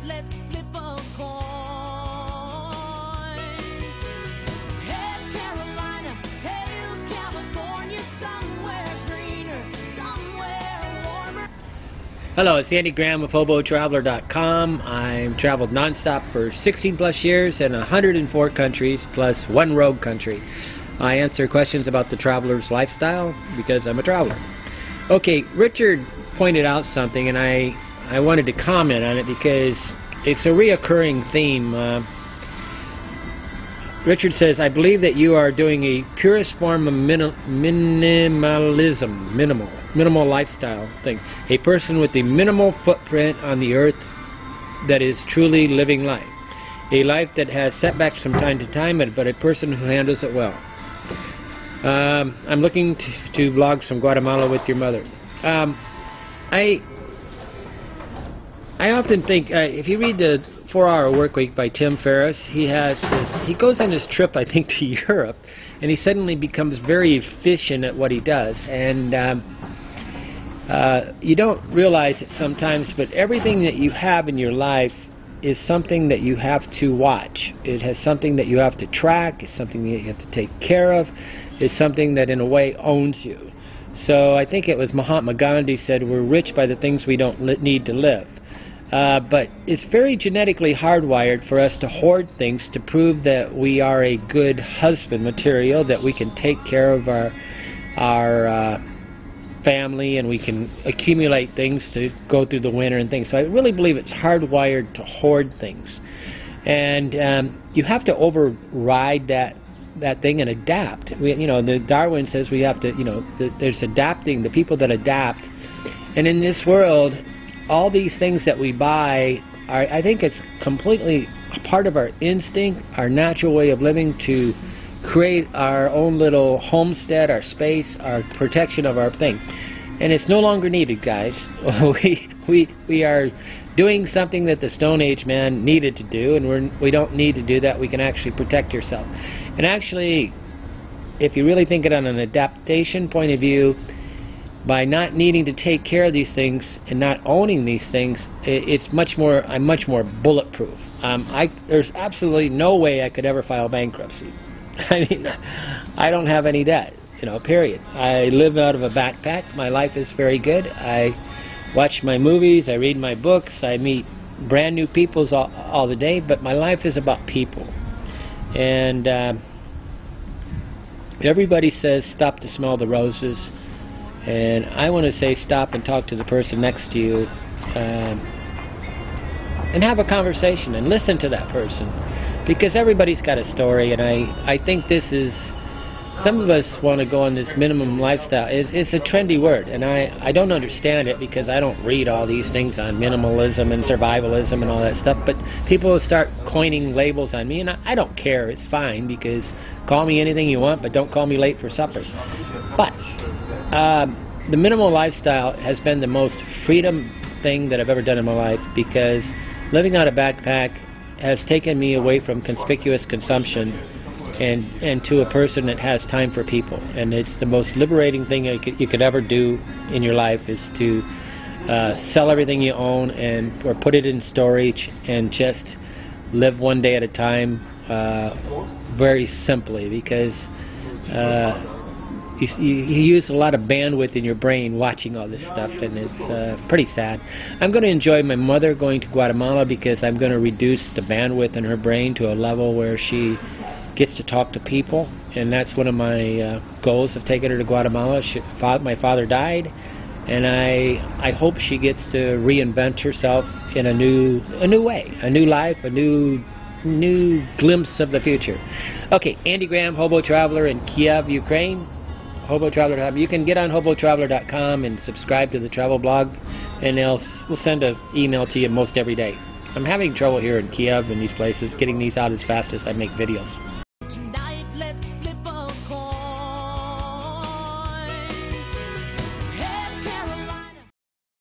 let's flip a coin. Head Carolina, tails California, somewhere greener, somewhere warmer. Hello, it's Andy Graham of hoboontheroad.com. I've traveled nonstop for 16 plus years in 104 countries plus one rogue country. I answer questions about the traveler's lifestyle because I'm a traveler. Okay, Richard pointed out something, and I wanted to comment on it because it's a reoccurring theme. Richard says, I believe that you are doing a purest form of minimalism, minimal lifestyle thing. A person with a minimal footprint on the earth that is truly living life. A life that has setbacks from time to time, but a person who handles it well. I'm looking to vlogs from Guatemala with your mother. I often think, if you read the 4-Hour Workweek by Tim Ferriss, he goes on his trip, I think, to Europe, and he suddenly becomes very efficient at what he does. And you don't realize it sometimes, but everything that you have in your life is something that you have to watch. It has something that you have to track. It's something that you have to take care of. It's something that in a way owns you. So I think it was Mahatma Gandhi said, we're rich by the things we don't need to live. But it's very genetically hardwired for us to hoard things to prove that we are a good husband material, that we can take care of our family, and we can accumulate things to go through the winter and things. So I really believe it's hardwired to hoard things. And you have to override that thing and adapt. Darwin says we have to, there's adapting, the people that adapt. And in this world, all these things that we buy are, I think it's completely a part of our instinct, our natural way of living, to create our own little homestead, our space, our protection of our thing. And it's no longer needed, guys. We are doing something that the Stone Age man needed to do, and we don't need to do that. We can actually protect yourself. And actually, if you really think it on an adaptation point of view, by not needing to take care of these things and not owning these things, I'm much more bulletproof. There's absolutely no way I could ever file bankruptcy. I mean, I don't have any debt, period. I live out of a backpack. My life is very good. I watch my movies, I read my books, I meet brand new people all the day, but my life is about people. And everybody says stop to smell the roses, and I want to say stop and talk to the person next to you, and have a conversation and listen to that person, because everybody's got a story. And I think this is, some of us want to go on this minimum lifestyle. It's a trendy word, and I don't understand it because I don't read all these things on minimalism and survivalism and all that stuff, but people start coining labels on me, and I don't care. It's fine, because call me anything you want, but don't call me late for supper. But the minimal lifestyle has been the most freedom thing that I've ever done in my life, because living out a backpack has taken me away from conspicuous consumption and to a person that has time for people. And it's the most liberating thing you could ever do in your life, is to sell everything you own or put it in storage and just live one day at a time, very simply, because you use a lot of bandwidth in your brain watching all this stuff, and it's pretty sad. I'm going to enjoy my mother going to Guatemala, because I'm going to reduce the bandwidth in her brain to a level where she gets to talk to people, and that's one of my goals of taking her to Guatemala. My father died, and I hope she gets to reinvent herself in a new way, a new life, a new glimpse of the future. Okay, Andy Graham, Hobo Traveler in Kiev, Ukraine. hobotraveler.com. You can get on hobotraveler.com and subscribe to the travel blog, and we'll send an email to you most every day. I'm having trouble here in Kiev and these places getting these out as fast as I make videos.